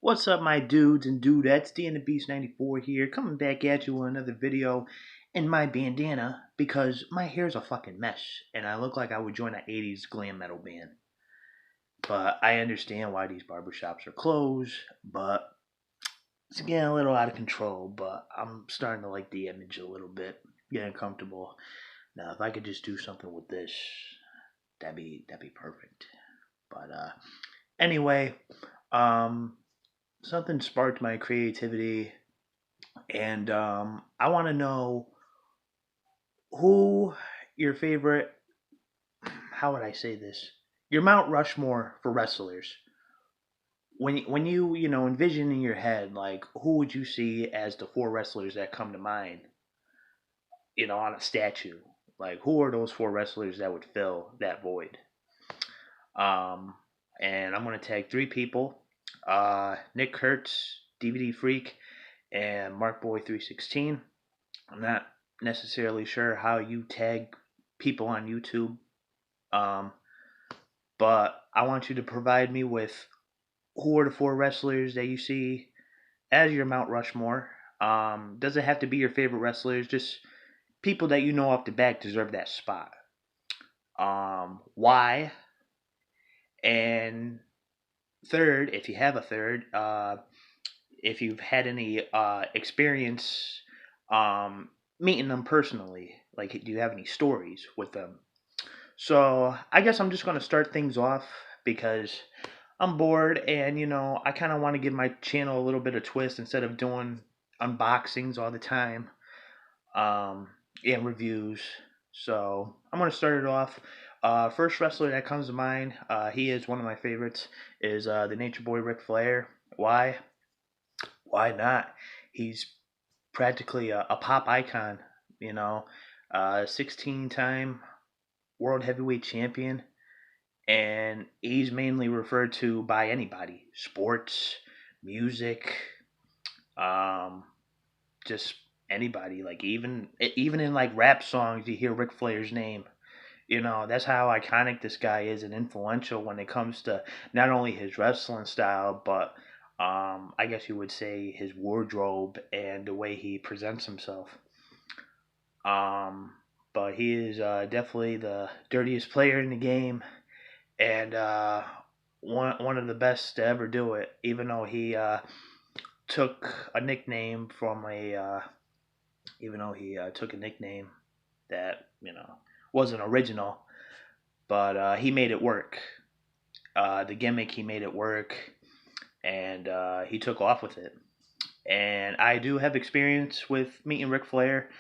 What's up, my dudes and dudettes? D and the Beast 94 here, coming back at you with another video in my bandana because my hair's a fucking mess and I look like I would join an 80s glam metal band. But I understand why these barbershops are closed, but it's getting a little out of control. But I'm starting to like the image a little bit, getting comfortable. Now, if I could just do something with this, that'd be perfect. But anyway, um, something sparked my creativity, and I want to know who your favorite. How would I say this? Your Mount Rushmore for wrestlers. When you envision in your head, like, who would you see as the four wrestlers that come to mind? On a statue. Like, who are those four wrestlers that would fill that void? Um, and I'm gonna tag three people: Nick Kurtz, DVD Freak, and Mark Boy 316. I'm not necessarily sure how you tag people on YouTube, um, but I want you to provide me with who are the four wrestlers that you see as your Mount Rushmore. Doesn't have to be your favorite wrestlers, just people that you know off the bat deserve that spot. Why? And third, if you have a third, if you've had any experience meeting them personally, like, do you have any stories with them? So I guess I'm just gonna start things off because I'm bored, and I kind of want to give my channel a little bit of twist instead of doing unboxings all the time, um, and reviews. So I'm gonna start it off. First wrestler that comes to mind, he is one of my favorites, is the Nature Boy Ric Flair. Why? Why not? He's practically a pop icon. 16-time world heavyweight champion, and he's mainly referred to by anybody: sports, music, um, just anybody. Like, even in like rap songs, you hear Ric Flair's name. That's how iconic this guy is and influential when it comes to not only his wrestling style, but I guess you would say his wardrobe and the way he presents himself. Um, but he is definitely the dirtiest player in the game, and one of the best to ever do it. Even though he took a nickname from a, even though he took a nickname that wasn't original, but he made it work. The gimmick, he made it work, and he took off with it. And I do have experience with meeting Ric Flair.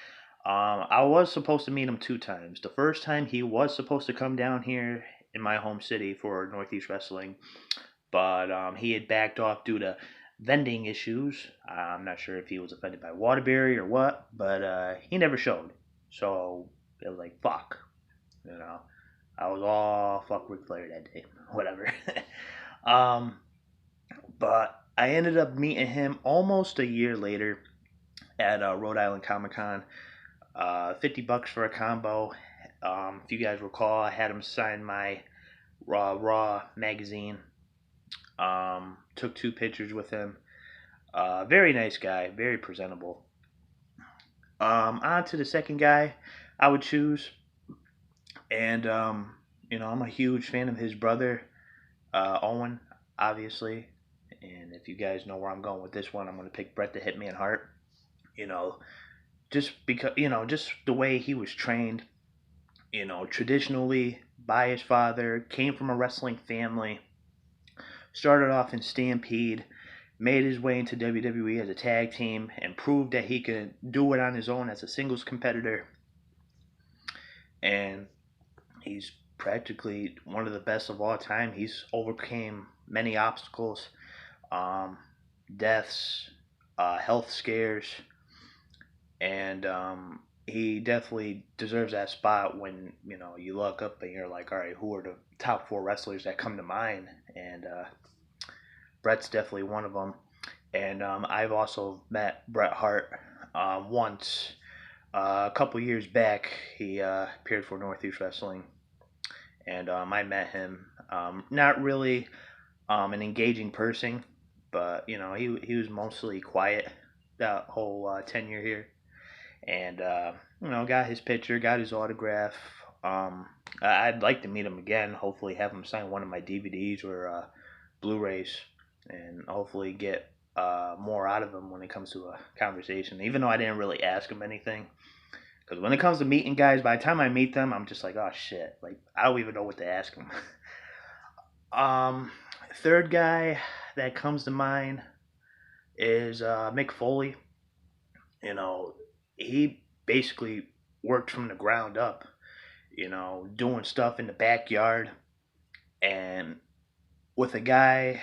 I was supposed to meet him two times. The first time, he was supposed to come down here in my home city for Northeast Wrestling, but he had backed off due to vending issues. I'm not sure if he was offended by Waterbury or what, but he never showed. So it was like, fuck. You know, I was all fuck Ric Flair that day. Whatever. um, but I ended up meeting him almost a year later at Rhode Island Comic Con. $50 for a combo. If you guys recall, I had him sign my Raw magazine. Took two pictures with him. Very nice guy, very presentable. On to the second guy I would choose, and I'm a huge fan of his brother, Owen, obviously. And if you guys know where I'm going with this one, I'm going to pick Bret the Hitman Hart. You know, just because just the way he was trained. Traditionally by his father, came from a wrestling family, started off in Stampede, made his way into WWE as a tag team, and proved that he could do it on his own as a singles competitor. And he's practically one of the best of all time. He's overcame many obstacles, um, deaths, health scares, and he definitely deserves that spot when you look up and you're like, all right, who are the top four wrestlers that come to mind? And Bret's definitely one of them. And I've also met Bret Hart once. A couple years back, he appeared for Northeast Wrestling, and I met him. Not really an engaging person, but he was mostly quiet that whole tenure here, and got his picture, got his autograph. I'd like to meet him again. Hopefully, have him sign one of my DVDs or Blu-rays, and hopefully get more out of him when it comes to a conversation. Even though I didn't really ask him anything, because when it comes to meeting guys, by the time I meet them, I'm just like, oh shit, like I don't even know what to ask them. um, Third guy that comes to mind is Mick Foley. You know, he basically worked from the ground up. Doing stuff in the backyard, and with a guy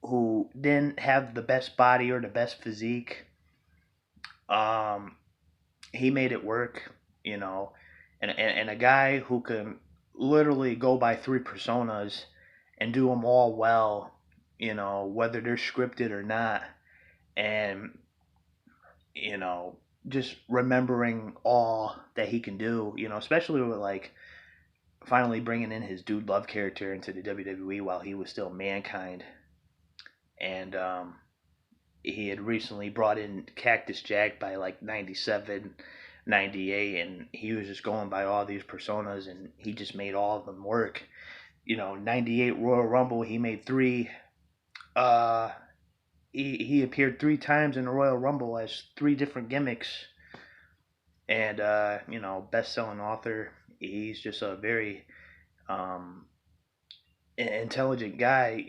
who didn't have the best body or the best physique, um, he made it work. And a guy who can literally go by three personas and do them all well, whether they're scripted or not, and you know, just remembering all that he can do, especially with like finally bringing in his Dude Love character into the WWE while he was still Mankind, and he had recently brought in Cactus Jack by like 97, 98, and he was just going by all these personas, and he just made all of them work. 98 Royal Rumble, he made three. Uh, he appeared three times in the Royal Rumble as three different gimmicks, and best-selling author. He's just a very um, intelligent guy.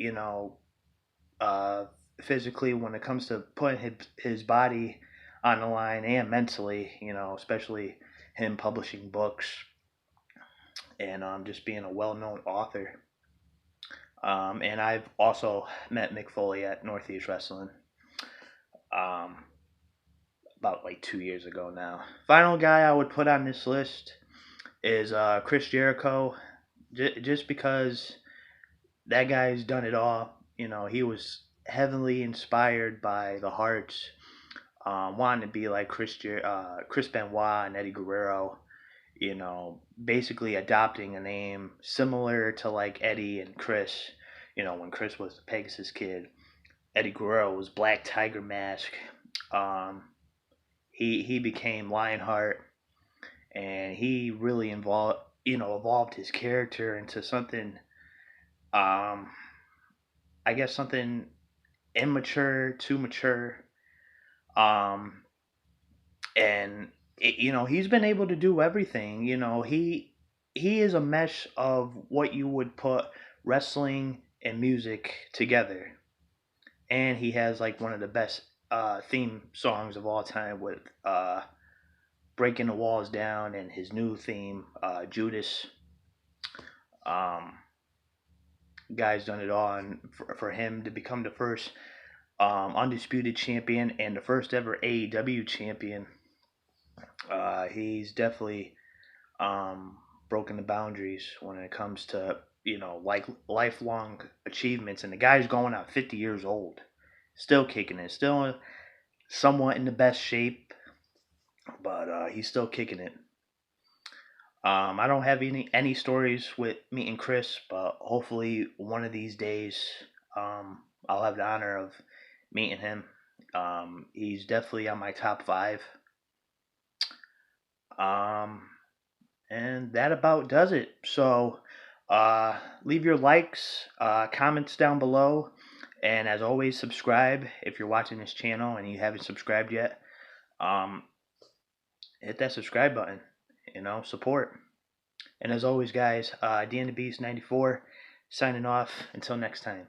Uh, Physically when it comes to putting his body on the line and mentally. Especially him publishing books and just being a well-known author. And I've also met Mick Foley at Northeast Wrestling. Um, about like 2 years ago now. Final guy I would put on this list is Chris Jericho, just because that guy's done it all. He was heavily inspired by the Hearts, wanting to be like Chris Benoit and Eddie Guerrero. Basically adopting a name similar to like Eddie and Chris. When Chris was the Pegasus Kid, Eddie Guerrero was Black Tiger Mask. Um, he became Lionheart, and he really evolved his character into something. Um, I guess something immature, too mature. Um, and he's been able to do everything. He is a mesh of what you would put wrestling and music together, and he has like one of the best theme songs of all time with breaking the walls down, and his new theme, Judas. um Guy's done it all, and for him to become the first undisputed champion and the first ever AEW champion, he's definitely um, broken the boundaries when it comes to like lifelong achievements. And the guy's going out 50 years old, still kicking it, still somewhat in the best shape, but he's still kicking it. I don't have any stories with meeting Chris, but hopefully one of these days, I'll have the honor of meeting him. He's definitely on my top five. Um, and that about does it. So, leave your likes, comments down below, and as always, subscribe if you're watching this channel and you haven't subscribed yet. Um, Hit that subscribe button. Support. And as always, guys, Dan the Beast 94 signing off. Until next time.